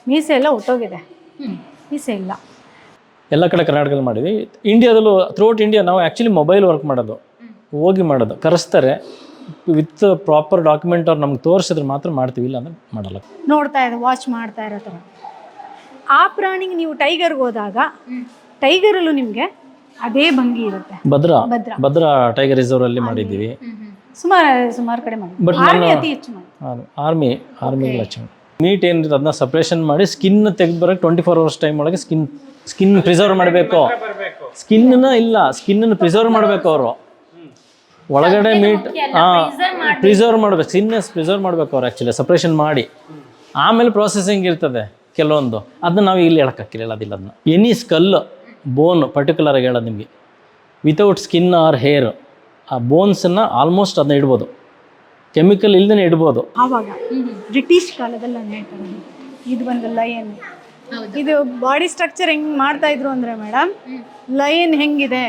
ಮೀಸೆ ಎಲ್ಲ ಹೊಟ್ಟೋಗಿದೆ, ಮೀಸೆ ಇಲ್ಲ. ಎಲ್ಲ ಕಡೆ ಕರ್ನಾಟಕದಲ್ಲಿ ಮಾಡಿದ್ವಿ. ಇಂಡಿಯಾದಲ್ಲೂ ಥ್ರೂಔಟ್ ಇಂಡಿಯಾ ನಾವು ಆ್ಯಕ್ಚುಲಿ ಮೊಬೈಲ್ ವರ್ಕ್ ಮಾಡೋದು, ಹೋಗಿ ಮಾಡೋದು, ಕರೆಸ್ತಾರೆ ವಿತ್ ಪ್ರಾಪರ್ ಡಾಕ್ಯುಮೆಂಟ್ ಅವ್ರು ನಮ್ಗೆ ತೋರಿಸಿದ್ರೆ ಮಾತ್ರ ಮಾಡ್ತೀವಿ, ಇಲ್ಲ ಅಂದ್ರೆ ಮಾಡಲ್ಲ. ನೋಡ್ತಾ ಇದೆ, ವಾಚ್ ಮಾಡ್ತಾ ಇರೋ ಥರ. ಆ ಪ್ರಾಣಿಗೆ ನೀವು ಟೈಗರ್ಗೆ ಹೋದಾಗ ಟೈಗರಲ್ಲೂ ನಿಮಗೆ ಅದೇ ಭಂಗಿ ಇರುತ್ತೆ. ಭದ್ರಾ ಟೈಗರ್ ರಿಸರ್ವ್ ಅಲ್ಲಿ ಮಾಡಿದ್ದೀವಿ. ಸುಮಾರು ಕಡೆ ಮಾಡಿ. ಬಟ್ ಅತಿ ಹೆಚ್ಚು ಮಾಡಿ ಆರ್ಮಿಗೆ ಹೆಚ್ಚು ಮೀಟ್ ಏನಿರುತ್ತೆ ಅದನ್ನ ಸಪ್ರೇಷನ್ ಮಾಡಿ ಸ್ಕಿನ್ ತೆಗೆದು ಬರೋಕ್ಕೆ 24 hours ಟೈಮ್ ಒಳಗೆ ಸ್ಕಿನ್ ಪ್ರಿಸರ್ವ್ ಮಾಡಬೇಕು. ಸ್ಕಿನ್ನನ್ನು ಪ್ರಿಸರ್ವ್ ಮಾಡಬೇಕು ಅವರು. ಒಳಗಡೆ ಮೀಟ್ ಪ್ರಿಸರ್ವ್ ಮಾಡಬೇಕು, ಪ್ರಿಸರ್ವ್ ಮಾಡಬೇಕು ಅವ್ರು ಆ್ಯಕ್ಚುಲಿ ಸಪ್ರೇಷನ್ ಮಾಡಿ. ಆಮೇಲೆ ಪ್ರೊಸೆಸಿಂಗ್ ಇರ್ತದೆ ಕೆಲವೊಂದು, ಅದನ್ನ ನಾವು ಇಲ್ಲಿ ಹೇಳೋಕ್ಕಾಗಿಲ್ಲ, ಹೇಳೋದಿಲ್ಲ. ಅದನ್ನ ಎನಿ ಸ್ಕಲ್ ಬೋನ್ ಪರ್ಟಿಕ್ಯುಲರ್ ಆಗಿ ಹೇಳೋದು ನಿಮಗೆ, ವಿತೌಟ್ ಸ್ಕಿನ್ ಆರ್ ಹೇರ್ ಆ ಬೋನ್ಸನ್ನು ಆಲ್ಮೋಸ್ಟ್ ಅದನ್ನ ಇಡ್ಬೋದು, ಕೆಮಿಕಲ್ ಇಲ್ಲದೇ ಇಡ್ಬೋದು. ಆವಾಗ ಬ್ರಿಟಿಷ್ ಕಾಲದಲ್ಲಿ ಇದು ಒಂದು ಲಯನ್, ಇದು ಬಾಡಿ ಸ್ಟ್ರಕ್ಚರ್ ಹೆಂಗೆ ಮಾಡ್ತಾ ಇದ್ರು ಅಂದರೆ ಮೇಡಮ್, ಲಯನ್ ಹೆಂಗಿದೆ,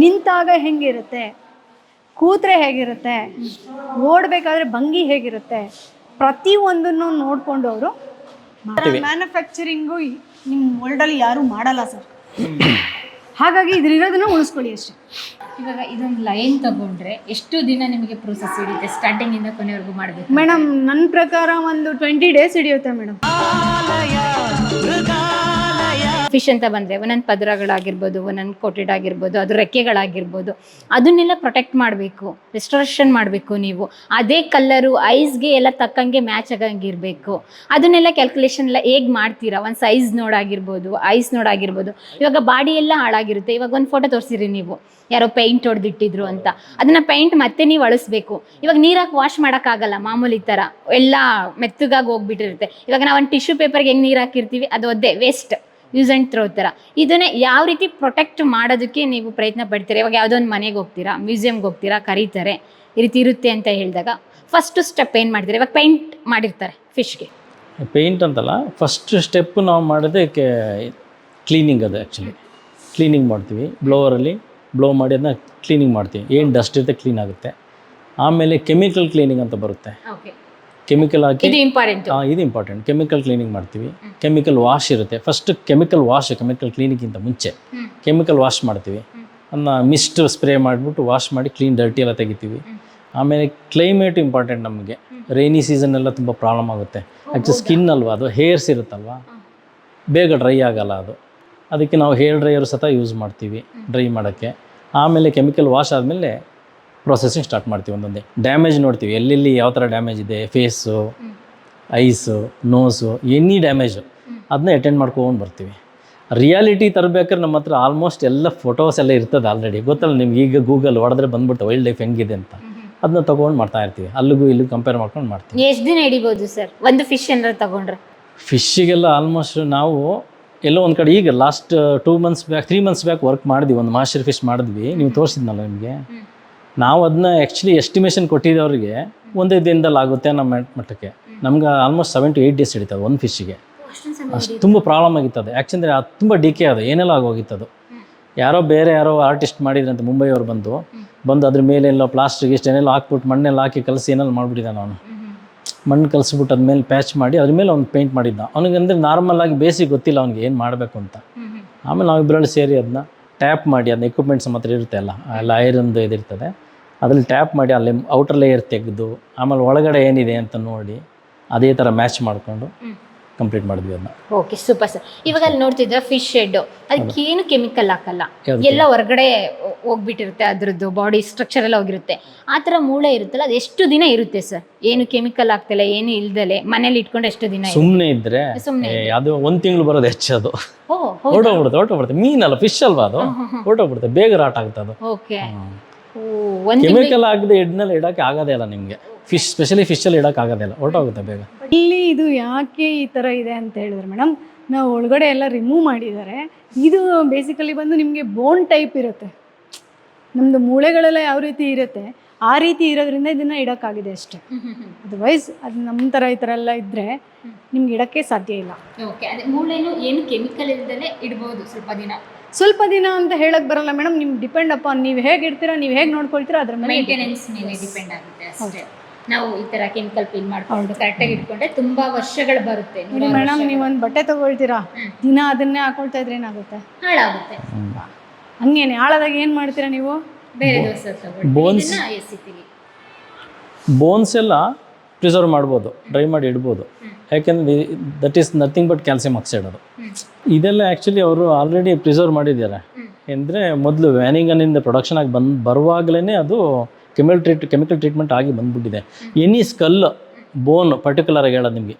ನಿಂತಾಗ ಹೆಂಗಿರುತ್ತೆ, ಕೂತ್ರೆ ಹೇಗಿರುತ್ತೆ, ಓಡಬೇಕಾದ್ರೆ ಭಂಗಿ ಹೇಗಿರುತ್ತೆ, ಪ್ರತಿಯೊಂದನ್ನು ನೋಡಿಕೊಂಡು ಅವರು ಮ್ಯಾನುಫ್ಯಾಕ್ಚರಿಂಗು ನಿಮ್ಮ ವರ್ಲ್ಡಲ್ಲಿ ಯಾರೂ ಮಾಡಲ್ಲ ಸರ್. ಹಾಗಾಗಿ ಇದ್ರಿರೋದನ್ನು ಉಳಿಸ್ಕೊಳ್ಳಿ ಅಷ್ಟೇ. ಇವಾಗ ಇದೊಂದು ಲೈನ್ ತಗೊಂಡ್ರೆ ಎಷ್ಟು ದಿನ ನಿಮಗೆ ಪ್ರೊಸೆಸ್ ಹಿಡಿಯುತ್ತೆ ಸ್ಟಾರ್ಟಿಂಗಿಂದ ಕೊನೆವರೆಗೂ ಮಾಡಬೇಕು? ಮೇಡಮ್ ನನ್ನ ಪ್ರಕಾರ ಒಂದು 20 days ಹಿಡಿಯುತ್ತೆ ಮೇಡಮ್. ಫಿಶ್ ಅಂತ ಬಂದರೆ ಒಂದೊಂದು ಪದರಗಳಾಗಿರ್ಬೋದು, ಒಂದೊಂದು ಕೋಟೆಡ್ ಆಗಿರ್ಬೋದು, ಅದು ರೆಕ್ಕೆಗಳಾಗಿರ್ಬೋದು, ಅದನ್ನೆಲ್ಲ ಪ್ರೊಟೆಕ್ಟ್ ಮಾಡಬೇಕು, ರೆಸ್ಟೋರೇಷನ್ ಮಾಡಬೇಕು. ನೀವು ಅದೇ ಕಲ್ಲರು ಐಸ್ಗೆ ಎಲ್ಲ ತಕ್ಕಂಗೆ ಮ್ಯಾಚ್ ಆಗಂಗಿರಬೇಕು. ಅದನ್ನೆಲ್ಲ ಕ್ಯಾಲ್ಕುಲೇಷನ್ ಎಲ್ಲ ಹೇಗೆ ಮಾಡ್ತೀರಾ? ಒಂದು ಸೈಜ್ ನೋಡಾಗಿರ್ಬೋದು, ಐಸ್ ನೋಡಾಗಿರ್ಬೋದು. ಇವಾಗ ಬಾಡಿ ಎಲ್ಲ ಹಾಳಾಗಿರುತ್ತೆ. ಇವಾಗ ಒಂದು ಫೋಟೋ ತೋರಿಸಿರಿ ನೀವು, ಯಾರೋ ಪೇಂಟ್ ಹೊಡೆದಿಟ್ಟಿದ್ರು ಅಂತ, ಅದನ್ನು ಪೇಂಟ್ ಮತ್ತೆ ನೀವು ಅಳಿಸ್ಬೇಕು. ಇವಾಗ ನೀರಾಕಿ ವಾಶ್ ಮಾಡೋಕ್ಕಾಗಲ್ಲ, ಮಾಮೂಲಿ ಥರ ಎಲ್ಲ ಮೆತ್ತಗಾಗಿ ಹೋಗ್ಬಿಟ್ಟಿರುತ್ತೆ. ಇವಾಗ ನಾವು ಒಂದು ಟಿಶ್ಯೂ ಪೇಪರ್ಗೆ ಹೆಂಗೆ ನೀರು ಹಾಕಿರ್ತೀವಿ, ಅದು ಒದ್ದೆ ವೇಸ್ಟ್, ಯೂಸ್ ಆ್ಯಂಡ್ ಥ್ರೋ ಥರ. ಇದನ್ನೇ ಯಾವ ರೀತಿ ಪ್ರೊಟೆಕ್ಟ್ ಮಾಡೋದಕ್ಕೆ ನೀವು ಪ್ರಯತ್ನ ಪಡ್ತೀರಾ? ಇವಾಗ ಯಾವುದೋ ಒಂದು ಮನೆಗೆ ಹೋಗ್ತೀರಾ, ಮ್ಯೂಸಿಯಮ್ಗೆ ಹೋಗ್ತೀರಾ, ಕರೀತಾರೆ, ಈ ರೀತಿ ಇರುತ್ತೆ ಅಂತ ಹೇಳಿದಾಗ ಫಸ್ಟು ಸ್ಟೆಪ್ ಏನು ಮಾಡ್ತೀರಾ? ಇವಾಗ ಪೇಂಟ್ ಮಾಡಿರ್ತಾರೆ ಫಿಶ್ಗೆ. ಪೇಂಟ್ ಅಂತಲ್ಲ, ಫಸ್ಟ್ ಸ್ಟೆಪ್ ನಾವು ಮಾಡೋದಕ್ಕೆ ಕ್ಲೀನಿಂಗ್. ಅದು ಆ್ಯಕ್ಚುಲಿ ಕ್ಲೀನಿಂಗ್ ಮಾಡ್ತೀವಿ, ಬ್ಲೋವರಲ್ಲಿ ಬ್ಲೋ ಮಾಡಿ ಅದನ್ನ ಕ್ಲೀನಿಂಗ್ ಮಾಡ್ತೀವಿ. ಏನು ಡಸ್ಟ್ ಇರುತ್ತೆ ಕ್ಲೀನ್ ಆಗುತ್ತೆ. ಆಮೇಲೆ ಕೆಮಿಕಲ್ ಕ್ಲೀನಿಂಗ್ ಅಂತ ಬರುತ್ತೆ, ಕೆಮಿಕಲ್ ಹಾಕಿ, ಇದು ಇಂಪಾರ್ಟೆಂಟ್. ಕೆಮಿಕಲ್ ಕ್ಲೀನಿಂಗ್ ಮಾಡ್ತೀವಿ. ಕೆಮಿಕಲ್ ವಾಶ್ ಇರುತ್ತೆ. ಫಸ್ಟ್ ಕೆಮಿಕಲ್ ಕ್ಲೀನಿಂಗಿಂತ ಮುಂಚೆ ಕೆಮಿಕಲ್ ವಾಶ್ ಮಾಡ್ತೀವಿ. ಅದನ್ನ ಮಿಸ್ಟ್ ಸ್ಪ್ರೇ ಮಾಡಿಬಿಟ್ಟು ವಾಶ್ ಮಾಡಿ ಕ್ಲೀನ್ ಡರ್ಟಿ ಎಲ್ಲ ತೆಗಿತೀವಿ. ಆಮೇಲೆ ಕ್ಲೈಮೇಟ್ ಇಂಪಾರ್ಟೆಂಟ್ ನಮಗೆ. ರೈನಿ ಸೀಸನ್ ಎಲ್ಲ ತುಂಬ ಪ್ರಾಬ್ಲಮ್ ಆಗುತ್ತೆ. ಆ್ಯಕ್ಚುಲಿ ಸ್ಕಿನ್ ಅಲ್ವಾ, ಅದು ಹೇರ್ಸ್ ಇರುತ್ತಲ್ವ, ಬೇಗ ಡ್ರೈ ಆಗಲ್ಲ ಅದು. ಅದಕ್ಕೆ ನಾವು ಹೇರ್ ಡ್ರೈಯರ್ ಸಹ ಯೂಸ್ ಮಾಡ್ತೀವಿ ಡ್ರೈ ಮಾಡೋಕ್ಕೆ. ಆಮೇಲೆ ಕೆಮಿಕಲ್ ವಾಶ್ ಆದಮೇಲೆ ಪ್ರೊಸೆಸಿಂಗ್ ಸ್ಟಾರ್ಟ್ ಮಾಡ್ತೀವಿ. ಒಂದೊಂದೇ ಡ್ಯಾಮೇಜ್ ನೋಡ್ತೀವಿ, ಎಲ್ಲೆಲ್ಲಿ ಯಾವ ಥರ ಡ್ಯಾಮೇಜ್ ಇದೆ, face, eyes, nose, any damage ಅದನ್ನ ಅಟೆಂಡ್ ಮಾಡ್ಕೊಂಡು ಬರ್ತೀವಿ. ರಿಯಾಲಿಟಿ ತರಬೇಕಾದ್ರೆ ನಮ್ಮ ಹತ್ರ ಆಲ್ಮೋಸ್ಟ್ ಎಲ್ಲ ಫೋಟೋಸ್ ಎಲ್ಲ ಇರ್ತದೆ ಆಲ್ರೆಡಿ, ಗೊತ್ತಲ್ಲ ನಿಮ್ಗೆ. ಈಗ ಗೂಗಲ್ ಹೊಡೆದ್ರೆ ಬಂದ್ಬಿಟ್ಟು ವೈಲ್ಡ್ ಲೈಫ್ ಹೆಂಗಿದೆ ಅಂತ, ಅದನ್ನ ತೊಗೊಂಡು ಮಾಡ್ತಾ ಇರ್ತೀವಿ. ಅಲ್ಲಿಗೂ ಇಲ್ಲಿಗೂ ಕಂಪೇರ್ ಮಾಡ್ಕೊಂಡು ಮಾಡ್ತೀವಿ. ಎಷ್ಟು ದಿನ ಹಿಡಿಬೋದು ಸರ್ ಒಂದು ಫಿಶ್ ಏನಾರು ತಗೊಂಡ್ರೆ? ಫಿಶ್ಶಿಗೆಲ್ಲ ಆಲ್ಮೋಸ್ಟ್ ನಾವು ಎಲ್ಲೋ ಒಂದು ಕಡೆ ಈಗ last 2 months back 3 months back work ಮಾಡಿದ್ವಿ, ಒಂದು ಮಾಸ್ಟರ್ ಫಿಶ್ ಮಾಡಿದ್ವಿ. ನೀವು ತೋರಿಸಿದ್ನಲ್ಲ ನಿಮಗೆ, ನಾವು ಅದನ್ನ ಆ್ಯಕ್ಚುಲಿ ಎಸ್ಟಿಮೇಷನ್ ಕೊಟ್ಟಿದ್ದವ್ರಿಗೆ ಒಂದೇ ದಿನದಲ್ಲಿ ಆಗುತ್ತೆ ನಮ್ಮ ಮಟ್ಟಕ್ಕೆ. ನಮ್ಗೆ ಆಲ್ಮೋಸ್ಟ್ 7 to 8 days ಹಿಡಿತದೆ ಒಂದು ಫಿಶ್ಶಿಗೆ. ಅಷ್ಟು ತುಂಬ ಪ್ರಾಬ್ಲಮ್ ಆಗಿತ್ತದು. ಯಾಕೆಂದರೆ ಅದು ತುಂಬ ಡಿಕೆ, ಅದು ಏನೆಲ್ಲ ಆಗೋಗಿತ್ತದು. ಯಾರೋ ಆರ್ಟಿಸ್ಟ್ ಮಾಡಿದ್ರಂತೆ, ಮುಂಬೈಯವ್ರು ಬಂದು ಅದ್ರ ಮೇಲೆ ಎಲ್ಲ ಪ್ಲಾಸ್ಟಿಕ್ ಏನೆಲ್ಲ ಹಾಕ್ಬಿಟ್ಟು ಮಣ್ಣೆಲ್ಲ ಹಾಕಿ ಕಲಸಿ ಏನೆಲ್ಲ ಮಾಡಿಬಿಟ್ಟಿದ್ದಾನೆ ಅವನು. ಮಣ್ಣು ಕಲಿಸ್ಬಿಟ್ಟು ಅದ್ಮೇಲೆ ಪ್ಯಾಚ್ ಮಾಡಿ ಅದ್ರ ಮೇಲೆ ಅವ್ನು ಪೇಂಟ್ ಮಾಡಿದ್ದ. ಅವನಿಗಂದರೆ ನಾರ್ಮಲ್ ಆಗಿ ಬೇಸಿಗೆ ಗೊತ್ತಿಲ್ಲ ಅವ್ನಿಗೆ ಏನು ಮಾಡಬೇಕು ಅಂತ. ಆಮೇಲೆ ನಾವು ಇಬ್ಬರಲ್ಲಿ ಸೇರಿ ಅದನ್ನ ಟ್ಯಾಪ್ ಮಾಡಿ, ಅದನ್ನ ಎಕ್ವಿಪ್ಮೆಂಟ್ಸ್ ಮಾತ್ರ ಇರುತ್ತೆ ಅಲ್ಲ, ಎಲ್ಲ ಐರನ್ದು ಇದಿರ್ತದೆ, ಅದ್ರಲ್ಲಿ ಟ್ಯಾಪ್ ಮಾಡಿ ಅಲ್ಲಿ ಔಟರ್ ಲೇಯರ್ ತೆಗೆದು ಆಮೇಲೆ ಒಳಗಡೆ ಏನಿದೆ ಅಂತ ನೋಡಿ ಅದೇ ಥರ ಮ್ಯಾಚ್ ಮಾಡಿಕೊಂಡು ಕಂಪ್ಲೀಟ್ ಮಾಡಿದ್ವಿ ಅದನ್ನ. Okay, super sir. ಇವಾಗ ಅಲ್ಲಿ ನೋಡ್ತಿದ್ರೆ ಫಿಶ್ ಶೆಡ್, ಅದಕ್ಕೇನು ಕೆಮಿಕಲ್ ಹಾಕಲ್ಲ, ಎಲ್ಲ ಹೊರಗಡೆ ಹೋಗ್ಬಿಟ್ಟಿರುತ್ತೆ, ಅದ್ರದ್ದು ಬಾಡಿ ಸ್ಟ್ರಕ್ಚರ್ ಎಲ್ಲ ಹೋಗಿರುತ್ತೆ. ಆ ಥರ ಮೂಳೆ ಇರುತ್ತಲ್ಲ, ಅದು ಎಷ್ಟು ದಿನ ಇರುತ್ತೆ ಸರ್? ಏನು ಕೆಮಿಕಲ್ ಹಾಕ್ತಿಲ್ಲ, ಏನು ಇಲ್ದಲೆ ಮನೇಲಿ ಇಟ್ಕೊಂಡು ಎಷ್ಟು ದಿನ? ಸುಮ್ಮನೆ ಇದ್ರೆ ಅದು 1 ತಿಂಗಳು ಬರೋದು ಹೆಚ್ಚು. ಅದು ಹೊರಟೋಗ್ಬಿಡುತ್ತೆ. ಮೀನಲ್ಲ, ಫಿಶ್ ಅಲ್ವಾ, ಅದು ಹೊರಟೋಗ್ಬಿಡುತ್ತೆ, ಬೇಗ ರಾಟ್ ಆಗುತ್ತೆ ಅದು. ಓಕೆ, ಕೆಮಿಕಲ್ ಹಾಕದೆ ಎಡ್ನಲ್ಲಿ ಇಡಕ್ಕೆ ಆಗೋದೇ ಇಲ್ಲ ನಿಮಗೆ. ಫಿಶ್ ಸ್ಪೆಷಲಿ ಫಿಶಲ್ಲಿ ಇಡಕ್ಕೆ ಆಗೋದೇ ಇಲ್ಲ, ಹೊರಟೋಗುತ್ತೆ ಬೇಗ. ಇಲ್ಲಿ ಇದು ಯಾಕೆ ಈ ಥರ ಇದೆ ಅಂತ ಹೇಳಿದ್ರೆ ಮೇಡಮ್, ನಾವು ಒಳಗಡೆ ಎಲ್ಲ ರಿಮೂವ್ ಮಾಡಿದ್ದಾರೆ. ಇದು ಬೇಸಿಕಲಿ ಬಂದು ನಿಮಗೆ ಬೋನ್ ಟೈಪ್ ಇರುತ್ತೆ. ನಮ್ಮದು ಮೂಳೆಗಳೆಲ್ಲ ಯಾವ ರೀತಿ ಇರುತ್ತೆ ಆ ರೀತಿ ಇರೋದ್ರಿಂದ ಇದನ್ನು ಇಡೋಕ್ಕಾಗಿದೆ ಅಷ್ಟೇ. ಅದರ್ವೈಸ್ ಅದು ನಮ್ಮ ಥರ ಈ ಥರ ಎಲ್ಲ ಇದ್ದರೆ ನಿಮ್ಗೆ ಇಡೋಕ್ಕೆ ಸಾಧ್ಯ ಇಲ್ಲ. ಓಕೆ, ಅದೇ ಮೂಳೆನೂ ಏನು ಕೆಮಿಕಲ್ ಇಲ್ದಲೇ ಇಡ್ಬೋದು ಸ್ವಲ್ಪ ದಿನ ಅಂತ ಹೇಳಕ್ ಬರಲ್ಲ ಮೇಡಮ್. ನಿಮ್ಗೆ ಡಿಪೆಂಡ್ ಅಪಾನ್ ನೀವು ಹೇಗೆ ಇಡ್ತೀರಾ, ನೀವು ಹೇಗೆ ನೋಡ್ಕೊಳ್ತೀರಾ, ಅದ್ರ ಮೇಲೆ ಮೇಂಟೆನೆನ್ಸ್ ಮೇಲೆ ಡಿಪೆಂಡ್ ಆಗುತ್ತೆ ಅಷ್ಟೇ. ನಾವು ಈ ತರ ಕೆಮಿಕಲ್ ಫಿಲ್ ಮಾಡ್ಕೊಂಡು ಕರೆಕ್ಟಾಗಿ ಇಟ್ಕೊಂಡ್ರೆ ತುಂಬಾ ವರ್ಷಗಳು ಬರುತ್ತೆ. ನೋಡಿ ಮೇಡಮ್, ನೀವೊಂದು ಬಟ್ಟೆ ತಗೊಳ್ತೀರಾ, ದಿನ ಅದನ್ನೇ ಹಾಕೊಳ್ತಾ ಇದ್ರೆ ಏನಾಗುತ್ತೆ? ಹಾಳಾಗುತ್ತೆ. ಹಂಗೇನೆ ಹಾಳಾದಾಗ ಏನು ಮಾಡ್ತೀರಾ ನೀವು? ಬೇರೆ ದೋಸೆ ತಗೊಂಡು ಬೋನ್ಸ್ ಎಸಿತೀವಿ. ಬೋನ್ಸ್ ಎಲ್ಲ ಪ್ರಿಸರ್ವ್ ಮಾಡ್ಬೋದು, ಡ್ರೈ ಮಾಡಿ ಇಡ್ಬೋದು. ಯಾಕೆಂದರೆ that is nothing but calcium oxide. ಅದು ಇದೆಲ್ಲ ಆ್ಯಕ್ಚುಲಿ ಅವರು ಆಲ್ರೆಡಿ ಪ್ರಿಸರ್ವ್ ಮಾಡಿದ್ದಾರೆ. ಅಂದರೆ ಮೊದಲು ವ್ಯಾನಿಂಗನಿಂದ ಪ್ರೊಡಕ್ಷನ್ ಆಗಿ ಬರುವಾಗಲೇ ಅದು ಕೆಮಿಕಲ್ ಟ್ರೀಟ್ಮೆಂಟ್ ಆಗಿ ಬಂದ್ಬಿಟ್ಟಿದೆ. ಎನಿ ಸ್ಕಲ್ ಬೋನ್ ಪರ್ಟಿಕ್ಯುಲರಾಗಿ ಹೇಳೋದು ನಿಮಗೆ,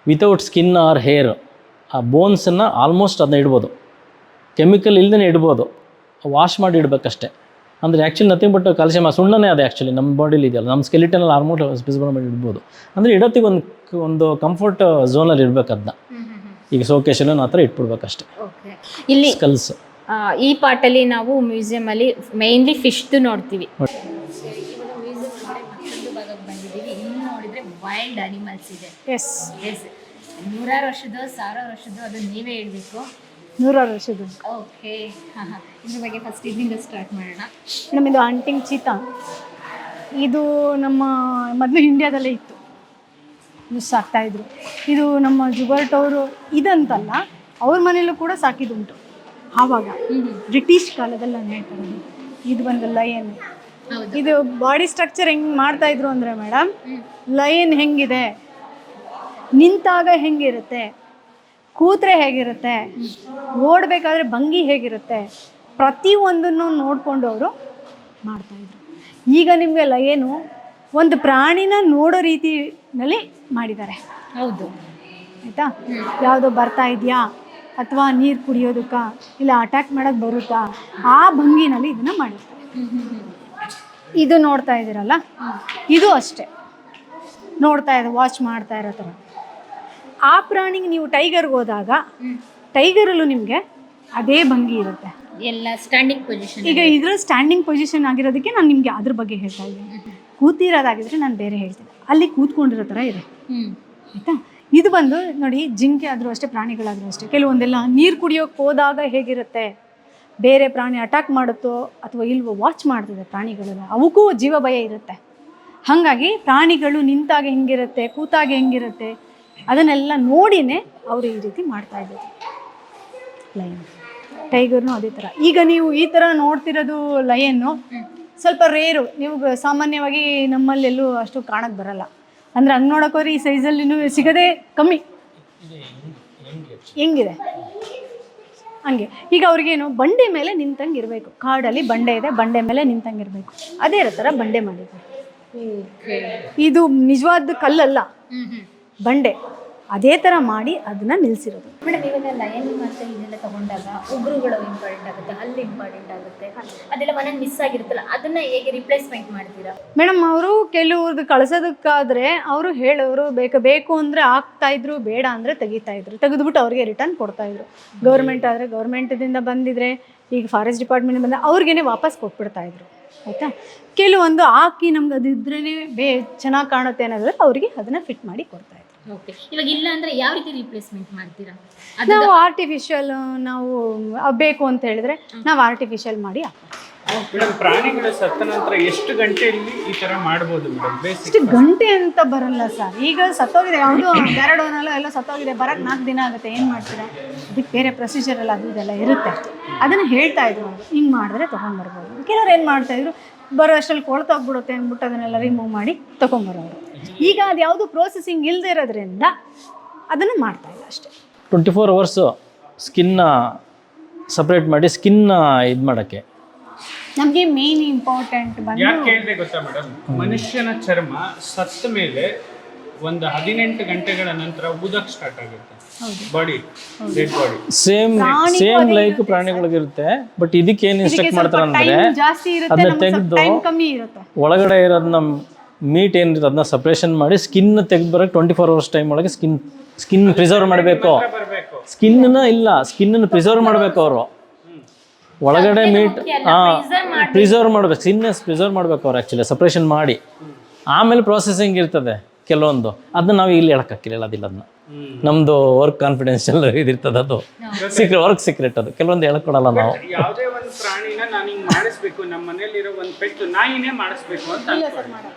ವಿತೌಟ್ ಸ್ಕಿನ್ ಆರ್ ಹೇರ್, ಆ ಬೋನ್ಸನ್ನು ಆಲ್ಮೋಸ್ಟ್ ಅದನ್ನ ಇಡ್ಬೋದು, ಕೆಮಿಕಲ್ ಇಲ್ಲದೇ ಇಡ್ಬೋದು, ವಾಶ್ ಮಾಡಿ ಇಡಬೇಕಷ್ಟೆ. ಅಂದರೆ ಆ್ಯಕ್ಚುಲಿ ನಥಿಂಗ್ ಬಟ್ ಕ್ಯಾಲ್ಸಿಯಂ ಸುಣ್ಣನೇ ಅದು ಆ್ಯಕ್ಚುಲಿ ನಮ್ಮ ಬಾಡಿಲಿ ಇದೆಯಲ್ಲ, ನಮ್ಮ ಸ್ಕೆಲಿಟನಲ್ಲಿ ಆಲ್ಮೋಸ್ಟ್ ವಿಸಿಬಲ್ ಮಾಡಿ ಇಡ್ಬೋದು. ಅಂದರೆ ಇಡೋತ್ತಿಗೆ ಒಂದು ಕಂಫರ್ಟ್ ಝೋನಲ್ಲಿ ಇರಬೇಕು. ಅದನ್ನ ಈಗ ಸೋಕೇಶನ್ ಆ ಥರ ಇಟ್ಬಿಡ್ಬೇಕಷ್ಟೆ. ಇಲ್ಲಿ ಸ್ಕಲ್ಸ್ ಈ ಪಾರ್ಟಲ್ಲಿ ನಾವು ಮ್ಯೂಸಿಯಂ ಅಲ್ಲಿ ಮೇನ್ಲಿ ಫಿಶ್ದು ನೋಡ್ತೀವಿ. ಬಂದಿದ್ದೀವಿ, ಇಲ್ಲಿ ನೋಡಿದ್ರೆ ವೈಲ್ಡ್ ಅನಿಮಲ್ಸ್ ಇದೆ. ಎಸ್, 100 ವರ್ಷದ 1000 ವರ್ಷದ ಅದು ನೀವೇ ಹೇಳ್ಬೇಕು. 100 ವರ್ಷದ್ದು. ಓಕೆ, ಇದ್ರ ಬಗ್ಗೆ ಫಸ್ಟ್ ಇದರಿಂದ ಸ್ಟಾರ್ಟ್ ಮಾಡೋಣ. ಮೇಡಮ್, ಇದು ಹಂಟಿಂಗ್ ಚೀತಾ. ಇದು ನಮ್ಮ ಮೊದಲು ಇಂಡಿಯಾದಲ್ಲೇ ಇತ್ತು, ಯೂಸ್ ಸಾಕ್ತಾಯಿದ್ರು. ಇದು ನಮ್ಮ ಜುಬರ್ಟ್ ಅವರು ಇದಂತಲ್ಲ, ಅವ್ರ ಮನೇಲೂ ಕೂಡ ಸಾಕಿದುಂಟು. ಆವಾಗ ಬ್ರಿಟಿಷ್ ಕಾಲದಲ್ಲಿ ನಾನು ಹೇಳ್ತಾರೆ. ಇದು ಬಂದು ಲಯನ್. ಇದು ಬಾಡಿ ಸ್ಟ್ರಕ್ಚರ್ ಹೆಂಗೆ ಮಾಡ್ತಾಯಿದ್ರು ಅಂದರೆ ಮೇಡಮ್, ಲಯನ್ ಹೆಂಗಿದೆ, ನಿಂತಾಗ ಹೆಂಗಿರುತ್ತೆ, ಕೂತ್ರೆ ಹೇಗಿರುತ್ತೆ, ಓಡಬೇಕಾದ್ರೆ ಭಂಗಿ ಹೇಗಿರುತ್ತೆ, ಪ್ರತಿಯೊಂದನ್ನು ನೋಡಿಕೊಂಡು ಅವರು ಮಾಡ್ತಾಯಿದ್ರು. ಈಗ ನಿಮಗೆ ಲಯನು ಒಂದು ಪ್ರಾಣಿನ ನೋಡೋ ರೀತಿಯಲ್ಲಿ ಮಾಡಿದ್ದಾರೆ. ಹೌದು, ಆಯಿತಾ? ಯಾವುದೋ ಬರ್ತಾ ಇದೆಯಾ, ಅಥವಾ ನೀರು ಕುಡಿಯೋದಕ್ಕ, ಇಲ್ಲ ಅಟ್ಯಾಕ್ ಮಾಡೋಕ್ಕೆ ಬರುತ್ತಾ, ಆ ಭಂಗಿನಲ್ಲಿ ಇದನ್ನು ಮಾಡಿರ್ತಾರೆ. ಇದು ನೋಡ್ತಾ ಇದ್ದೀರಲ್ಲ, ಇದು ಅಷ್ಟೇ ನೋಡ್ತಾ ಇದೆ, ವಾಚ್ ಮಾಡ್ತಾ ಇರೋ ಥರ. ಆ ಪ್ರಾಣಿಗೆ ನೀವು ಟೈಗರ್ಗೆ ಹೋದಾಗ ಟೈಗರಲ್ಲೂ ನಿಮಗೆ ಅದೇ ಭಂಗಿ ಇರುತ್ತೆ, ಎಲ್ಲ ಸ್ಟ್ಯಾಂಡಿಂಗ್ ಪೊಸಿಷನ್. ಈಗ ಇದ್ರ ಸ್ಟ್ಯಾಂಡಿಂಗ್ ಪೊಸಿಷನ್ ಆಗಿರೋದಕ್ಕೆ ನಾನು ನಿಮಗೆ ಅದ್ರ ಬಗ್ಗೆ ಹೇಳ್ತಾ ಇದ್ದೀನಿ. ಕೂತಿರೋದಾಗಿದ್ರೆ ನಾನು ಬೇರೆ ಹೇಳ್ತೀನಿ. ಅಲ್ಲಿ ಕೂತ್ಕೊಂಡಿರೋ ಥರ ಇದೆ, ಆಯಿತಾ? ಇದು ಬಂದು ನೋಡಿ, ಜಿಂಕೆ ಆದರೂ ಅಷ್ಟೇ, ಪ್ರಾಣಿಗಳಾದರೂ ಅಷ್ಟೇ, ಕೆಲವೊಂದೆಲ್ಲ ನೀರು ಕುಡಿಯೋಕ್ಕೆ ಹೋದಾಗ ಹೇಗಿರುತ್ತೆ, ಬೇರೆ ಪ್ರಾಣಿ ಅಟ್ಯಾಕ್ ಮಾಡುತ್ತೋ ಅಥವಾ ಇಲ್ವೋ ವಾಚ್ ಮಾಡ್ತದೆ ಪ್ರಾಣಿಗಳೆಲ್ಲ, ಅವಕ್ಕೂ ಜೀವ ಭಯ ಇರುತ್ತೆ. ಹಾಗಾಗಿ ಪ್ರಾಣಿಗಳು ನಿಂತಾಗ ಹೆಂಗಿರುತ್ತೆ, ಕೂತಾಗ ಹೆಂಗಿರುತ್ತೆ, ಅದನ್ನೆಲ್ಲ ನೋಡಿನೇ ಅವರು ಈ ರೀತಿ ಮಾಡ್ತಾಯಿದ್ದಾರೆ. ಲಯನ್, ಟೈಗರ್ನು ಅದೇ ಥರ. ಈಗ ನೀವು ಈ ಥರ ನೋಡ್ತಿರೋದು ಲಯನ್ನು ಸ್ವಲ್ಪ ರೇರು, ನೀವು ಸಾಮಾನ್ಯವಾಗಿ ನಮ್ಮಲ್ಲೆಲ್ಲೂ ಅಷ್ಟು ಕಾಣಕ್ಕೆ ಬರಲ್ಲ. ಅಂದರೆ ಹಂಗೆ ನೋಡೋಕೋದ್ರೆ ಈ ಸೈಜಲ್ಲಿ ಸಿಗೋದೇ ಕಮ್ಮಿ. ಹೆಂಗಿದೆ ಹಂಗೆ. ಈಗ ಅವ್ರಿಗೇನು ಬಂಡೆ ಮೇಲೆ ನಿಂತಂಗೆ ಇರಬೇಕು, ಕಾಡಲ್ಲಿ ಬಂಡೆ ಇದೆ, ಬಂಡೆ ಮೇಲೆ ನಿಂತಂಗೆ ಇರಬೇಕು, ಅದೇ ಥರ ಬಂಡೆ ಮಾಡಿದ್ದಾರೆ. ಇದು ನಿಜವಾದ ಕಲ್ಲಲ್ಲ, ಬಂಡೆ, ಅದೇ ಥರ ಮಾಡಿ ಅದನ್ನು ನಿಲ್ಲಿಸಿರೋದು. ಮೇಡಮ್, ಇವಾಗ ಲಯನ್ ಮತ್ತು ಇದೆಲ್ಲ ತಗೊಂಡಾಗ ಉಗುರುಗಳು ಇಂಪಾರ್ಟೆಂಟ್ ಆಗುತ್ತೆ, ಹಲ್ಲು ಇಂಪಾರ್ಟೆಂಟ್ ಆಗುತ್ತೆ, ಅದೆಲ್ಲ ಒಂದೊಂದು ಮಿಸ್ ಆಗಿರುತ್ತಲ್ಲ, ಅದನ್ನು ಹೇಗೆ ರಿಪ್ಲೇಸ್ಮೆಂಟ್ ಮಾಡ್ತೀರಾ? ಮೇಡಮ್, ಅವರು ಕೆಲವ್ರದ್ದು ಕಳಿಸೋದಕ್ಕಾದರೆ ಅವರು ಹೇಳೋರು ಬೇಕು ಅಂದರೆ ಹಾಕ್ತಾಯಿದ್ರು, ಬೇಡ ಅಂದರೆ ತೆಗಿತಾಯಿದ್ರು, ತೆಗೆದುಬಿಟ್ಟು ಅವ್ರಿಗೆ ರಿಟರ್ನ್ ಕೊಡ್ತಾಯಿದ್ರು. ಗೌರ್ಮೆಂಟ್ ಆದರೆ ಗೌರ್ಮೆಂಟಿಂದ ಬಂದಿದ್ರೆ, ಈಗ ಫಾರೆಸ್ಟ್ ಡಿಪಾರ್ಟ್ಮೆಂಟ್ ಬಂದ ಅವ್ರಿಗೇ ವಾಪಸ್ ಕೊಟ್ಬಿಡ್ತಾಯಿದ್ರು, ಆಯಿತಾ? ಕೆಲವೊಂದು ಹಾಕಿ ನಮ್ಗೆ ಅದು ಇದ್ರೇ ಚೆನ್ನಾಗಿ ಕಾಣುತ್ತೆ ಅನ್ನೋದ್ರೆ ಅವರಿಗೆ ಅದನ್ನು ಫಿಟ್ ಮಾಡಿ ಕೊಡ್ತಾಯಿದ್ರು. ಓಕೆ, ಇವಾಗ ಇಲ್ಲ ಅಂದರೆ ಯಾವ ರೀತಿ ರಿಪ್ಲೇಸ್ಮೆಂಟ್ ಮಾಡ್ತೀರಾ? ನಾವು ಆರ್ಟಿಫಿಷಿಯಲ್, ನಾವು ಬೇಕು ಅಂತ ಹೇಳಿದ್ರೆ ನಾವು ಆರ್ಟಿಫಿಷಿಯಲ್ ಮಾಡಿ ಮೇಡಮ್, ಪ್ರಾಣಿಗಳ ಸತ್ತ ನಂತರ ಎಷ್ಟು ಗಂಟೆಯಲ್ಲಿ ಈ ಥರ ಮಾಡ್ಬೋದು ಮೇಡಮ್? ಎಷ್ಟು ಗಂಟೆ ಅಂತ ಬರಲ್ಲ ಸರ್. ಈಗ ಸತ್ತೋಗಿದೆ, ಯಾವುದೋ ಬ್ಯಾರಡೋನಲ್ಲ ಎಲ್ಲ ಸತ್ತೋಗಿದೆ, ಬರೋಕ್ಕೆ 4 ದಿನ ಆಗುತ್ತೆ, ಏನು ಮಾಡ್ತೀರಾ? ಅದಕ್ಕೆ ಬೇರೆ ಪ್ರೊಸೀಜರ್ ಎಲ್ಲ ಅದು ಇದೆಲ್ಲ ಇರುತ್ತೆ, ಅದನ್ನು ಹೇಳ್ತಾ ಇದ್ರು ಅವರು. ಹಿಂಗೆ ಮಾಡಿದ್ರೆ ತೊಗೊಂಡ್ಬರ್ಬೋದು. ಕೆಲವ್ರು ಏನು ಮಾಡ್ತಾಯಿದ್ರು, ಬರೋ ಅಷ್ಟರಲ್ಲಿ ಕೊಳ್ತೋಗ್ಬಿಡುತ್ತೆ ಅಂದ್ಬಿಟ್ಟು ಅದನ್ನೆಲ್ಲ ರಿಮೂವ್ ಮಾಡಿ ತೊಗೊಂಬರೋರು. ಈಗ ಅದು ಯಾವುದು ಪ್ರೋಸೆಸಿಂಗ್ ಇಲ್ಲದೆ ಇರೋದ್ರಿಂದ ಅದನ್ನು ಮಾಡ್ತಾಯಿಲ್ಲ ಅಷ್ಟೇ. 24 hours ಸ್ಕಿನ್ನ ಸಪ್ರೇಟ್ ಮಾಡಿ ಸ್ಕಿನ್ನ ಇದು ಮಾಡೋಕ್ಕೆ ನಮಗೆ ಮೇನ್ ಇಂಪಾರ್ಟೆಂಟ್ ಬಂದು ಯಾಕೆ ಹೇಳಿದೆ ಗೊತ್ತಾ ಮೇಡಮ್? ಮನುಷ್ಯನ ಚರ್ಮ ಸತ್ತ ಮೇಲೆ ಒಂದು 18 ಗಂಟೆಗಳ ನಂತರ ಊದಕ್ಕೆ ಸ್ಟಾರ್ಟ್ ಆಗುತ್ತೆ body, dead body. Same like ಪ್ರಾಣಿಗಳಿಗಿರುತ್ತೆ. ಬಟ್ ಇದಕ್ಕೆ ಏನು ಇನ್ಸ್ಟ್ರಕ್ಟ್ ಮಾಡ್ತಾರೆ ಅಂದರೆ, ಜಾಸ್ತಿ ಇರುತ್ತೆ, ಅದನ್ನ ತೆಗೆದು ಕಮ್ಮಿ ಇರುತ್ತೆ, ಒಳಗಡೆ ಇರೋದನ್ನ ಮೀಟ್ ಏನಿರುತ್ತೆ ಅದನ್ನ ಸಪ್ರೇಷನ್ ಮಾಡಿ ಸ್ಕಿನ್ ತೆಗೆದು ಬರೋಕ್ಕೆ 24 hours ಟೈಮ್ ಒಳಗೆ ಸ್ಕಿನ್ ಪ್ರಿಸರ್ವ್ ಮಾಡಬೇಕು. ಸ್ಕಿನ್ನ ಪ್ರಿಸರ್ವ್ ಮಾಡಬೇಕು ಅವರು. ಒಳಗಡೆ ಮೀಟ್ ಪ್ರಿಸರ್ವ್ ಮಾಡಬೇಕು, ಸ್ಕಿನ್ನ ಪ್ರಿಸರ್ವ್ ಮಾಡಬೇಕು ಅವ್ರು ಆ್ಯಕ್ಚುಲಿ ಸಪ್ರೇಷನ್ ಮಾಡಿ. ಆಮೇಲೆ ಪ್ರೊಸೆಸಿಂಗ್ ಇರ್ತದೆ ಕೆಲವೊಂದು, ಅದನ್ನ ನಾವು ಇಲ್ಲಿ ಹೇಳೋಕ್ಕಾಗಿಲ್ಲ, ಅದಿಲ್ಲ. ಅದನ್ನ ನಮ್ಮದು ವರ್ಕ್ ಕಾನ್ಫಿಡೆನ್ಷಿಯಲ್ ಇದಿರ್ತದೆ, ಅದು ವರ್ಕ್ ಸೀಕ್ರೆಟ್, ಅದು ಕೆಲವೊಂದು ಹೇಳ್ಕೊಡಲ್ಲ ನಾವು. ಯಾವುದೇ ಒಂದು ಪ್ರಾಣಿನ ನಾನು ಹಿಂಗೆ ಮಾಡಿಸ್ಬೇಕು, ನಮ್ಮ ಮನೇಲಿರೋ ಒಂದು ಪೆಟ್ಟು ನಾಯಿನೇ ಮಾಡಿಸ್ಬೇಕು ಅಂತ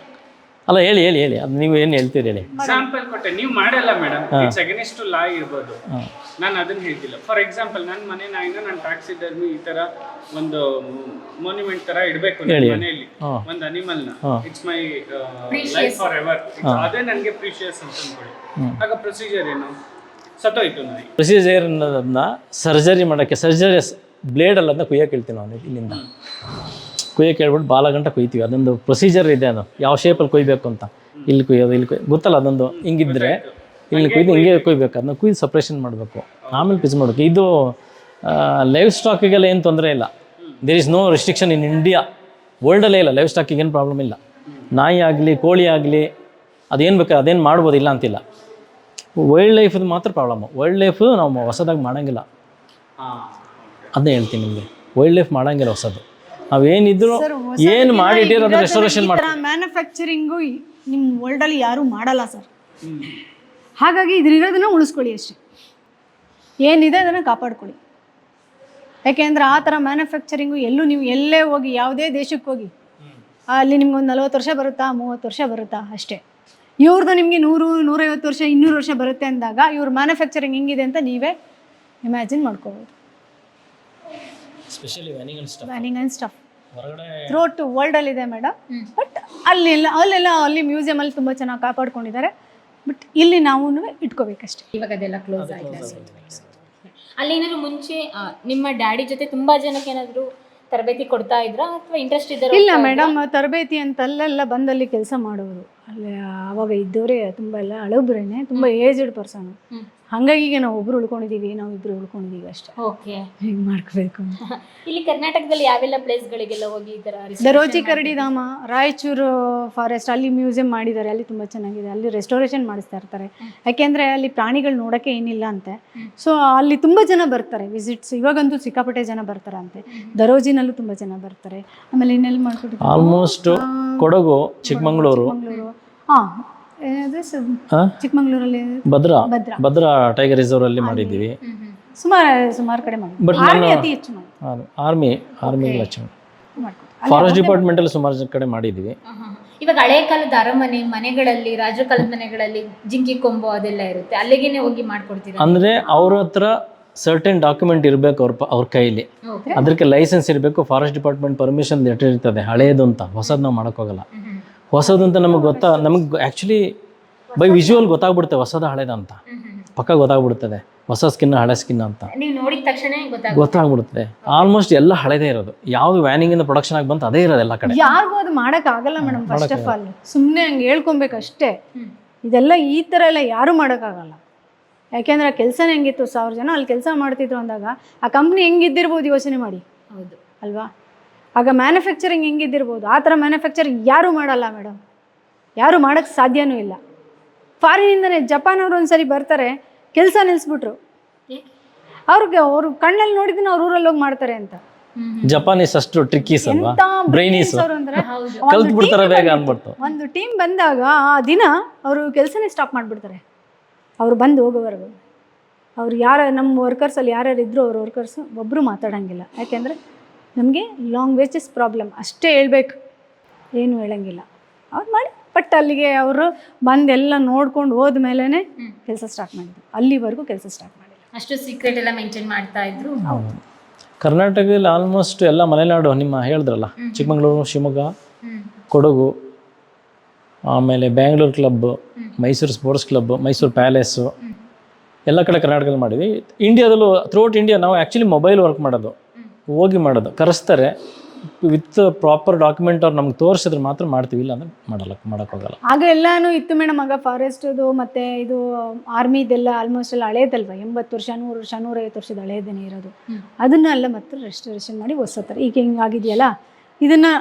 ಅಲ್ಲ ಹೇಳಿ ಹೇಳಿ ಹೇಳಿ ಅದು ನೀವು ಏನು ಹೇಳ್ತೀರಿ ಹೇಳಿ. ಎಕ್ಸಾಂಪಲ್ ಕೊಟ್ಟೆ, ನೀವು ಮಾಡಲ್ಲ madam, it's against to law ಇರ್ಬೋದು, ನಾನು ಅದನ್ನ ಹೇಳ್ತಿಲ್ಲ. ಫಾರ್ ಎಕ್ಸಾಂಪಲ್ ನನ್ನ ಮನೆ ನಾಯಿನ ನಾನು ಟ್ಯಾಕ್ಸಿಡರ್ಮಿ ಈ ತರ ಒಂದು ಮಾನ್ಯುಮೆಂಟ್ ತರ ಇಡಬೇಕು ಮನೆಯಲ್ಲಿ, ಒಂದು ಅನಿಮಲ್ ನ, it's my life for ever, ಅದೇ ನನಗೆ ಪ್ರೀಶಿಯಸ್ ಅಂತ ಅನ್ಕೊಳ್ಳಿ. ಆಗ ಪ್ರೊಸೀಜರ್ ಏನು? ಸತ್ತೋಯ್ತು ನಾಯಿ. ಪ್ರೊಸೀಜರ್ ಅನ್ನೋದನ್ನ ಸರ್ಜರಿ ಮಾಡೋಕ್ಕೆ, ಸರ್ಜರಿ ಬ್ಲೇಡ್ ಅಲ್ಲ ಅಂತ ಕುಯ್ಯಕ್ಕೆ ಹೇಳ್ತೀವಿ ನಾವು. ಇಲ್ಲಿಂದ ಕುಯ್ಯಕ್ಕೆ ಹೇಳ್ಬಿಟ್ಟು ಬಾಲಗಂಟ ಕುಯ್ತೀವಿ. ಅದೊಂದು ಪ್ರೊಸೀಜರ್ ಇದೆ, ಅದು ಯಾವ ಶೇಪಲ್ಲಿ ಕೊಯ್ಬೇಕು ಅಂತ. ಇಲ್ಲಿ ಕುಯ್ಯೋದು, ಇಲ್ಲಿ ಗೊತ್ತಲ್ಲ, ಅದೊಂದು ಹಿಂಗಿದ್ರೆ ಇಲ್ಲಿ ಕುಯ್ದು ಹಿಂಗೆ ಕುಯ್ಬೇಕು. ಅದನ್ನ ಕುಯ್ದು ಸಪ್ರೇಷನ್ ಮಾಡಬೇಕು, ಆಮೇಲೆ ಪಿಸ್ ಮಾಡಬೇಕು. ಇದು ಲೈವ್ ಸ್ಟಾಕಿಗೆಲ್ಲ ಏನು ತೊಂದರೆ ಇಲ್ಲ. There is no restriction in India. ವರ್ಲ್ಡಲ್ಲೇ ಇಲ್ಲ, ಲೈವ್ ಸ್ಟಾಕಿಗೆ ಏನು ಪ್ರಾಬ್ಲಮ್ ಇಲ್ಲ. ನಾಯಿ ಆಗಲಿ ಕೋಳಿ ಆಗಲಿ ಅದೇನು ಬೇಕು ಅದೇನು ಮಾಡ್ಬೋದು, ಇಲ್ಲ ಅಂತಿಲ್ಲ. ವೈಲ್ಡ್ ಲೈಫದು ಮಾತ್ರ ಪ್ರಾಬ್ಲಮ್ಮು. ವೈಲ್ಡ್ ಲೈಫ್ ನಾವು ಹೊಸದಾಗಿ ಮಾಡೋಂಗಿಲ್ಲ, ಅದನ್ನೇ ಹೇಳ್ತೀನಿ ನಿಮಗೆ. ವೈಲ್ಡ್ ಲೈಫ್ ಮಾಡೋಂಗಿಲ್ಲ ಹೊಸದು. ನಾವೇನಿದ್ರು ಏನು ಮಾಡಿಟ್ಟಿರೋ ಅದನ್ನ ರೆಸ್ಟೋರೇಷನ್ ಮಾಡ್ತೀವಿ. ಮ್ಯಾನುಫ್ಯಾಕ್ಚರಿಂಗು ನಿಮ್ಮ ವರ್ಲ್ಡಲ್ಲಿ ಯಾರೂ ಮಾಡಲ್ಲ ಸರ್. ಹಾಗಾಗಿ ಇದ್ರಿರೋದನ್ನ ಉಳಿಸ್ಕೊಳ್ಳಿ ಅಷ್ಟೇ. ಏನಿದೆ ಅದನ್ನು ಕಾಪಾಡ್ಕೊಳ್ಳಿ. ಯಾಕೆಂದರೆ ಆ ಥರ ಮ್ಯಾನುಫ್ಯಾಕ್ಚರಿಂಗು ಎಲ್ಲೂ ನೀವು ಎಲ್ಲೇ ಹೋಗಿ, ಯಾವುದೇ ದೇಶಕ್ಕೆ ಹೋಗಿ, ಅಲ್ಲಿ ನಿಮ್ಗೊಂದು 40 ವರ್ಷ ಬರುತ್ತಾ, 30 ವರ್ಷ ಬರುತ್ತಾ ಅಷ್ಟೇ. ಇವ್ರದ್ದು ನಿಮಗೆ 100, 150 ವರ್ಷ, 200 ವರ್ಷ ಬರುತ್ತೆ ಅಂದಾಗ ಇವ್ರ ಮ್ಯಾನುಫ್ಯಾಕ್ಚರಿಂಗ್ ಹೆಂಗಿದೆ ಅಂತ ನೀವೇ ಇಮ್ಯಾಜಿನ್ ಮಾಡ್ಕೋಬೋದು. ಸ್ಪೆಷಲಿ ವ್ಯಾನಿಂಗ್ ಆ್ಯಂಡ್ ಸ್ಟಫ್ ಥ್ರೋಟ್ ವರ್ಲ್ಡಲ್ಲಿದೆ ಮೇಡಮ್. ಬಟ್ ಅಲ್ಲಿ ಮ್ಯೂಸಿಯಮಲ್ಲಿ ತುಂಬ ಚೆನ್ನಾಗಿ ಕಾಪಾಡ್ಕೊಂಡಿದ್ದಾರೆ. ಬಟ್ ಇಲ್ಲಿ ನಾವು ಇಟ್ಕೋಬೇಕಷ್ಟೇ. ಇವಾಗ ಅದೆಲ್ಲ ಕ್ಲೋಸ್ ಆಯ್ತು. ಅಲ್ಲಿ ಏನಾದ್ರು ಮುಂಚೆ ನಿಮ್ಮ ಡ್ಯಾಡಿ ಜೊತೆ ತುಂಬಾ ಜನಕ್ಕೆ ಏನಾದ್ರು ತರಬೇತಿ ಕೊಡ್ತಾ ಇದ್ರಾ ಅಥವಾ ಇಂಟ್ರೆಸ್ಟ್ ಇದ್ದಾರೆ? ಇಲ್ಲ ಮೇಡಮ್, ತರಬೇತಿ ಅಂತ ಅಲ್ಲೆಲ್ಲ ಬಂದಲ್ಲಿ ಕೆಲಸ ಮಾಡೋರು. ಅಲ್ಲಿ ಆವಾಗ ಇದ್ದವರೇ ತುಂಬ ಎಲ್ಲ ಹಳಬ್ರೇನೆ, ತುಂಬ ಏಜ್ಡ್ ಪರ್ಸನ್. ಹಾಗಾಗಿ ಈಗ ನಾವು ಒಬ್ರು ಉಳ್ಕೊಂಡಿದ್ದೀವಿ, ನಾವು ಇಬ್ರು ಉಳ್ಕೊಂಡಿದ್ದೀವಿ ಅಷ್ಟೇ. ಓಕೆ, ಹಿಂಗೆ ಮಾಡ್ಕೋಬೇಕು. ಇಲ್ಲಿ ಕರ್ನಾಟಕದಲ್ಲಿ ಯಾವೆಲ್ಲ ಪ್ಲೇಸ್ಗಳಿಗೆಲ್ಲ ಹೋಗಿ ಈ ಥರ? ದರೋಜಿ ಕರಡಿಧಾಮ, ರಾಯಚೂರು ಫಾರೆಸ್ಟ್, ಅಲ್ಲಿ ಮ್ಯೂಸಿಯಂ ಮಾಡಿದ್ದಾರೆ. ಅಲ್ಲಿ ತುಂಬ ಚೆನ್ನಾಗಿದೆ. ಅಲ್ಲಿ ರೆಸ್ಟೋರೇಷನ್ ಮಾಡಿಸ್ತಾ ಇರ್ತಾರೆ. ಯಾಕೆಂದರೆ ಅಲ್ಲಿ ಪ್ರಾಣಿಗಳು ನೋಡೋಕ್ಕೆ ಏನಿಲ್ಲ ಅಂತೆ. ಸೊ ಅಲ್ಲಿ ತುಂಬ ಜನ ಬರ್ತಾರೆ ವಿಸಿಟ್ಸ್. ಇವಾಗಂತೂ ಸಿಕ್ಕಾಪಟ್ಟೆ ಜನ ಬರ್ತಾರೆ ಅಂತೆ. ದರೋಜಿನಲ್ಲೂ ತುಂಬ ಜನ ಬರ್ತಾರೆ. ಆಮೇಲೆ ಇನ್ನೆಲ್ಲಿ ಮಾಡ್ಕೊಟ್ಟಿದ್ದಾರೆ, ಆಲ್ಮೋಸ್ಟ್ ಕೊಡಗು, ಚಿಕ್ಕಮಂಗ್ಳೂರು, ಹಾಂ ಚಿಕ್ಕಮಂಗ್ಳೂರಲ್ಲಿ ಭದ್ರಾ ಟೈಗರ್ ರಿಸರ್ವ್ ಅಲ್ಲಿ ಮಾಡಿದ್ದೀವಿ. ಸುಮಾರು ಕಡೆ ಮಾಡಿ. ಬಟ್ ಅತಿ ಹೆಚ್ಚು ಮಾಡಿ ಆರ್ಮಿ ಫಾರೆಸ್ಟ್ ಡಿಪಾರ್ಟ್ಮೆಂಟ್ ಅಲ್ಲಿ ಸುಮಾರು ಕಡೆ ಮಾಡಿದ್ದೀವಿ. ಇವಾಗ ಹಳೆ ಕಾಲದ ಅರಮನೆ ಮನೆಗಳಲ್ಲಿ, ರಾಜರ ಕಾಲದ ಮನೆಗಳಲ್ಲಿ ಜಿಂಕಿ ಕೊಂಬು ಅದೆಲ್ಲ ಇರುತ್ತೆ, ಅಲ್ಲಿಗೇನೆ ಹೋಗಿ ಮಾಡ್ಕೊಡ್ತೀರಾ? ಅಂದ್ರೆ ಅವ್ರ ಹತ್ರ ಸರ್ಟೆನ್ ಡಾಕ್ಯುಮೆಂಟ್ ಇರಬೇಕು ಅವ್ರ ಕೈಲಿ. ಅದಕ್ಕೆ ಲೈಸೆನ್ಸ್ ಇರಬೇಕು, ಫಾರೆಸ್ಟ್ ಡಿಪಾರ್ಟ್ಮೆಂಟ್ ಪರ್ಮಿಷನ್ ಲೆಟರ್ ಇರ್ತದೆ. ಹಳೇದು ಅಂತ ಹೊಸದು ನಾವು ಮಾಡೋಕ್ಕೋಗಲ್ಲ. ಹೊಸದು ಅಂತ ನಮಗೆ ಆ್ಯಕ್ಚುಲಿ ಬೈ ವಿಜುವಲ್ ಗೊತ್ತಾಗ್ಬಿಡುತ್ತೆ ಹೊಸದ ಹಳೇದ ಅಂತ. ಪಕ್ಕ ಗೊತ್ತಾಗ್ಬಿಡ್ತದೆ ಹೊಸ ಸ್ಕಿನ್ ಹಳೆ ಸ್ಕಿನ್ ಅಂತ. ನೀವು ನೋಡಿದ ತಕ್ಷಣ ಗೊತ್ತಾಗ್ಬಿಡುತ್ತೆ. ಆಲ್ಮೋಸ್ಟ್ ಎಲ್ಲ ಹಳೇದೇ ಇರೋದು. ಯಾವ್ದು ವ್ಯಾನಿಂಗ್ ಇಂದ ಪ್ರೊಡಕ್ಷನ್ ಆಗಿ ಬಂತು ಅದೇ ಇರೋದು ಎಲ್ಲ ಕಡೆ. ಯಾರಿಗೂ ಅದು ಮಾಡೋಕ್ಕಾಗಲ್ಲ ಮೇಡಮ್. ಫಸ್ಟ್ ಆಫ್ ಆಲ್ ಸುಮ್ಮನೆ ಹಂಗೆ ಹೇಳ್ಕೊಬೇಕಷ್ಟೇ. ಇದೆಲ್ಲ ಈ ಥರ ಎಲ್ಲ ಯಾರೂ ಮಾಡೋಕ್ಕಾಗಲ್ಲ. ಯಾಕೆಂದ್ರೆ ಕೆಲಸನೇ ಹೆಂಗಿತ್ತು, 1000 ಜನ ಅಲ್ಲಿ ಕೆಲಸ ಮಾಡ್ತಿದ್ರು ಅಂದಾಗ ಆ ಕಂಪ್ನಿ ಹೆಂಗಿದ್ದಿರ್ಬೋದು ಯೋಚನೆ ಮಾಡಿ. ಹೌದು ಅಲ್ವಾ? ಆಗ ಮ್ಯಾನುಫ್ಯಾಕ್ಚರಿಂಗ್ ಹೆಂಗಿದ್ದಿರ್ಬೋದು. ಆ ಥರ ಮ್ಯಾನುಫ್ಯಾಕ್ಚರಿಂಗ್ ಯಾರೂ ಮಾಡಲ್ಲ ಮೇಡಮ್, ಯಾರೂ ಮಾಡೋಕ್ಕೆ ಸಾಧ್ಯನೂ ಇಲ್ಲ. ಫಾರಿನಿಂದನೇ ಜಪಾನ್ ಅವರು ಒಂದ್ಸರಿ ಬರ್ತಾರೆ, ಕೆಲಸ ನಿಲ್ಲಿಸ್ಬಿಟ್ರು. ಅವ್ರು ಕಣ್ಣಲ್ಲಿ ನೋಡಿದ್ರೆ ಅವ್ರ ಊರಲ್ಲಿ ಹೋಗಿ ಮಾಡ್ತಾರೆ ಅಂತ. ಜಪಾನೀಸ್ ಅಷ್ಟು ಟ್ರಿಕ್ಕೀಸ್ ಅಲ್ವಾ, ಬ್ರೈನೀಸ್ ಅಂದ್ರೆ ಕಲ್ತ್ಬಿಡ್ತಾರೆ ಬೇಗ ಅಂದ್ಬಿಟ್ಟು. ಒಂದು ಟೀಮ್ ಬಂದಾಗ ಆ ದಿನ ಅವರು ಕೆಲಸನೇ ಸ್ಟಾಪ್ ಮಾಡಿಬಿಡ್ತಾರೆ. ಅವ್ರು ಬಂದು ಹೋಗೋವರೆಗೂ ಅವ್ರು ನಮ್ಮ ವರ್ಕರ್ಸಲ್ಲಿ ಯಾರ್ಯಾರು ಇದ್ರು ಅವ್ರ ವರ್ಕರ್ಸು ಒಬ್ಬರು ಮಾತಾಡೋಂಗಿಲ್ಲ. ಯಾಕೆಂದರೆ ನಮಗೆ ಲಾಂಗ್ ವೇಜಸ್ ಪ್ರಾಬ್ಲಮ್ ಅಷ್ಟೇ ಹೇಳ್ಬೇಕು, ಏನು ಹೇಳೋಂಗಿಲ್ಲ. ಅವ್ರು ಮಾಡಿ ಬಟ್ ಅಲ್ಲಿಗೆ ಅವರು ಬಂದೆಲ್ಲ ನೋಡ್ಕೊಂಡು ಹೋದ್ಮೇಲೆ ಕೆಲಸ ಸ್ಟಾರ್ಟ್ ಮಾಡಿದ್ರು. ಅಲ್ಲಿವರೆಗೂ ಕೆಲಸ ಸ್ಟಾರ್ಟ್ ಮಾಡಿಲ್ಲ. ಅಷ್ಟು ಸೀಕ್ರೆಟ್ ಎಲ್ಲ ಮೇಂಟೈನ್ ಮಾಡ್ತಾ ಇದ್ರು. ಕರ್ನಾಟಕದಲ್ಲಿ ಆಲ್ಮೋಸ್ಟ್ ಎಲ್ಲ ಮಲೆನಾಡು, ನಿಮ್ಮ ಹೇಳಿದ್ರಲ್ಲ, ಚಿಕ್ಕಮಂಗ್ಳೂರು, ಶಿವಮೊಗ್ಗ, ಕೊಡಗು, ಆಮೇಲೆ Bangalore club, Mysuru sports club, Mysuru palace, ಎಲ್ಲ ಕಡೆ ಕರ್ನಾಟಕದಲ್ಲಿ ಮಾಡಿದ್ವಿ. ಇಂಡಿಯಾದಲ್ಲೂ ಥ್ರೂಔಟ್ ಇಂಡಿಯಾ ನಾವು ಆ್ಯಕ್ಚುಲಿ ಮೊಬೈಲ್ ವರ್ಕ್ ಮಾಡೋದು, ಹೋಗಿ ಮಾಡೋದು. ಕರೆಸ್ತಾರೆ ವಿತ್ ಪ್ರಾಪರ್ ಡಾಕ್ಯುಮೆಂಟ್ ಅವ್ರು ನಮ್ಗೆ ತೋರಿಸಿದ್ರೆ ಮಾತ್ರ ಮಾಡ್ತೀವಿ, ಇಲ್ಲ ಅಂದ್ರೆ ಮಾಡೋಕ್ಕೋಗಲ್ಲ. ಆಗ ಎಲ್ಲಾನು ಇತ್ತು ಮೇಡಮ್. ಆಗ ಫಾರೆಸ್ಟದು ಮತ್ತು ಇದು ಆರ್ಮಿದೆಲ್ಲ ಆಲ್ಮೋಸ್ಟ್ ಎಲ್ಲ ಹಳೇದಲ್ವ, 80 ವರ್ಷ 100 ವರ್ಷ 150 ವರ್ಷದ ಹಳೇದೇನೆ ಇರೋದು. ಅದನ್ನೆಲ್ಲ ಮತ್ತೆ ರೆಸ್ಟೋರೇಷನ್ ಮಾಡಿ ಹೊಸತಾರೆ. ಈಗ ಹಿಂಗಾಗಿದೆಯಲ್ಲ, ಇದನ್ನು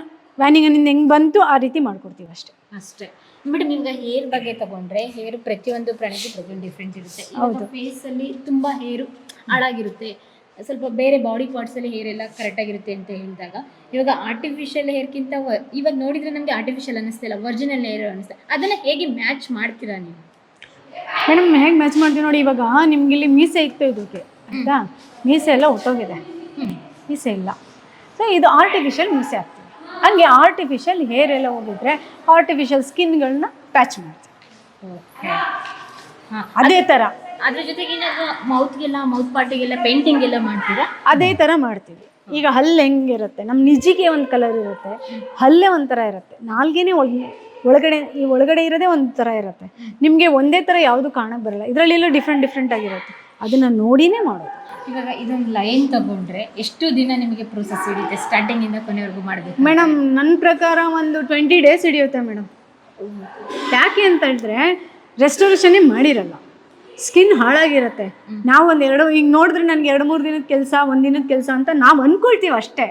ವ್ಯಾನಿಂಗನಿಂದ ಹೆಂಗೆ ಬಂತು ಆ ರೀತಿ ಮಾಡ್ಕೊಡ್ತೀವಿ ಅಷ್ಟೇ. ಮೇಡಮ್, ಇವಾಗ ಹೇರ್ ಬಗ್ಗೆ ತಗೊಂಡ್ರೆ ಹೇರ್ ಪ್ರತಿಯೊಂದು ಪ್ರಾಣಿಗೂ ಪ್ರತಿಯೊಂದು ಡಿಫ್ರೆಂಟ್ ಇರುತ್ತೆ. ಹೌದು, ಫೇಸಲ್ಲಿ ತುಂಬ ಹೇರು ಹಾಳಾಗಿರುತ್ತೆ, ಸ್ವಲ್ಪ ಬೇರೆ ಬಾಡಿ ಪಾರ್ಟ್ಸಲ್ಲಿ ಹೇರ್ ಎಲ್ಲ ಕರೆಕ್ಟಾಗಿರುತ್ತೆ ಅಂತ ಹೇಳಿದಾಗ, ಇವಾಗ ಆರ್ಟಿಫಿಷಿಯಲ್ ಹೇರ್ಗಿಂತ ಇವಾಗ ನೋಡಿದರೆ ನಮಗೆ ಆರ್ಟಿಫಿಷಿಯಲ್ ಅನ್ನಿಸ್ತಿಲ್ಲ, ಒರಿಜಿನಲ್ ಹೇರ್ ಅನ್ನಿಸ್ತಾ. ಅದನ್ನು ಹೇಗೆ ಮ್ಯಾಚ್ ಮಾಡ್ತೀರಾ ನೀವು? ಮೇಡಮ್ ಹೇಗೆ ಮ್ಯಾಚ್ ಮಾಡ್ತೀವಿ ನೋಡಿ. ಇವಾಗ ನಿಮ್ಗೆ ಇಲ್ಲಿ ಮೀಸೆ ಇತ್ತು ಇದಕ್ಕೆ, ಆಯಿತಾ? ಮೀಸೆ ಎಲ್ಲ ಹೊಟ್ಟೋಗಿದೆ, ಮೀಸೆ ಇಲ್ಲ. ಸೊ ಇದು ಆರ್ಟಿಫಿಷಿಯಲ್ ಮೀಸೆ ಆಗ್ತದೆ. ಹಾಗೆ ಆರ್ಟಿಫಿಷಿಯಲ್ ಹೇರ್ ಎಲ್ಲ ಹೋಗಿದ್ರೆ ಆರ್ಟಿಫಿಷಿಯಲ್ ಸ್ಕಿನ್ಗಳನ್ನ ಪ್ಯಾಚ್ ಮಾಡ್ತೀವಿ. ಅದೇ ಥರ ಅದ್ರ ಜೊತೆಗೆ ಮೌತ್ಗೆಲ್ಲ ಮೌತ್ ಪಾರ್ಟಿಗೆಲ್ಲ ಪೇಂಟಿಂಗ್ ಎಲ್ಲ ಮಾಡ್ತೀರಾ? ಅದೇ ಥರ ಮಾಡ್ತೀವಿ. ಈಗ ಹಲ್ಲು ಹೆಂಗಿರುತ್ತೆ, ನಮ್ಮ ನಿಜಿಗೆ ಒಂದು ಕಲರ್ ಇರುತ್ತೆ, ಹಲ್ಲೇ ಒಂಥರ ಇರುತ್ತೆ, ನಾಲ್ಗೆನೇ ಒಳಗಡೆ ಇರೋದೇ ಒಂಥರ ಇರುತ್ತೆ. ನಿಮಗೆ ಒಂದೇ ಥರ ಯಾವುದು ಕಾಣಕ್ಕೆ ಬರಲ್ಲ, ಇದರಲ್ಲೆಲ್ಲ ಡಿಫ್ರೆಂಟ್ ಆಗಿರುತ್ತೆ. ಅದನ್ನು ನೋಡಿನೇ ಮಾಡೋದು. ಇವಾಗ ಇದೊಂದು ಲೈನ್ ತಗೊಂಡ್ರೆ ಎಷ್ಟು ದಿನ ನಿಮಗೆ ಪ್ರೊಸೆಸ್ ಹಿಡಿಯುತ್ತೆ ಸ್ಟಾರ್ಟಿಂಗಿಂದ ಕೊನೆವರೆಗೂ ಮಾಡಬೇಕು? ಮೇಡಮ್ ನನ್ನ ಪ್ರಕಾರ ಒಂದು 20 days ಹಿಡಿಯುತ್ತೆ ಮೇಡಮ್. ಯಾಕೆ ಅಂತ ಹೇಳಿದ್ರೆ ರೆಸ್ಟೋರೇಷನ್ನೇ ಮಾಡಿರಲ್ಲ, ಸ್ಕಿನ್ ಹಾಳಾಗಿರುತ್ತೆ. ನಾವು ಈಗ ನೋಡಿದ್ರೆ ನನಗೆ 2-3 ದಿನದ ಕೆಲಸ, 1 ದಿನದ ಕೆಲಸ ಅಂತ ನಾವು ಅಂದ್ಕೊಳ್ತೀವಿ ಅಷ್ಟೇ.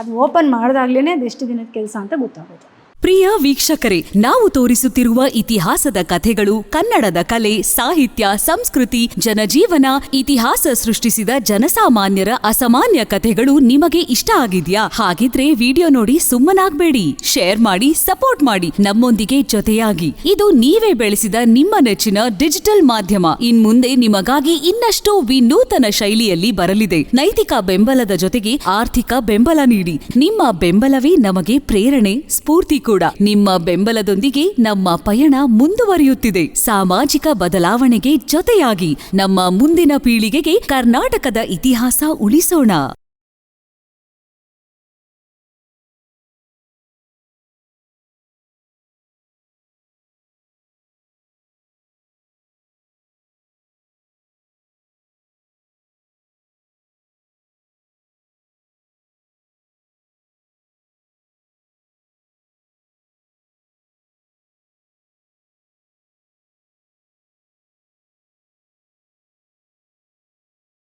ಅದು ಓಪನ್ ಮಾಡಿದಾಗ್ಲೇ ಅದು ಎಷ್ಟು ದಿನದ ಕೆಲಸ ಅಂತ ಗೊತ್ತಾಗೋದು. ಪ್ರಿಯ ವೀಕ್ಷಕರೇ, ನಾವು ತೋರಿಸುತ್ತಿರುವ ಇತಿಹಾಸದ ಕಥೆಗಳು ಕನ್ನಡದ ಕಲೆ, ಸಾಹಿತ್ಯ, ಸಂಸ್ಕೃತಿ, ಜನಜೀವನ, ಇತಿಹಾಸ ಸೃಷ್ಟಿಸಿದ ಜನಸಾಮಾನ್ಯರ ಅಸಾಮಾನ್ಯ ಕಥೆಗಳು ನಿಮಗೆ ಇಷ್ಟ ಆಗಿದ್ಯಾ? ಹಾಗಿದ್ರೆ ವಿಡಿಯೋ ನೋಡಿ ಸುಮ್ಮನಾಗ್ಬೇಡಿ, ಶೇರ್ ಮಾಡಿ, ಸಪೋರ್ಟ್ ಮಾಡಿ, ನಮ್ಮೊಂದಿಗೆ ಜೊತೆಯಾಗಿ. ಇದು ನೀವೇ ಬೆಳೆಸಿದ ನಿಮ್ಮ ನೆಚ್ಚಿನ ಡಿಜಿಟಲ್ ಮಾಧ್ಯಮ. ಇನ್ಮುಂದೆ ನಿಮಗಾಗಿ ಇನ್ನಷ್ಟು ವಿನೂತನ ಶೈಲಿಯಲ್ಲಿ ಬರಲಿದೆ. ನೈತಿಕ ಬೆಂಬಲದ ಜೊತೆಗೆ ಆರ್ಥಿಕ ಬೆಂಬಲ ನೀಡಿ. ನಿಮ್ಮ ಬೆಂಬಲವೇ ನಮಗೆ ಪ್ರೇರಣೆ, ಸ್ಫೂರ್ತಿ ಕೂಡ. ನಿಮ್ಮ ಬೆಂಬಲದೊಂದಿಗೆ ನಮ್ಮ ಪಯಣ ಮುಂದುವರಿಯುತ್ತಿದೆ. ಸಾಮಾಜಿಕ ಬದಲಾವಣೆಗೆ ಜೊತೆಯಾಗಿ ನಮ್ಮ ಮುಂದಿನ ಪೀಳಿಗೆಗೆ ಕರ್ನಾಟಕದ ಇತಿಹಾಸ ಉಳಿಸೋಣ.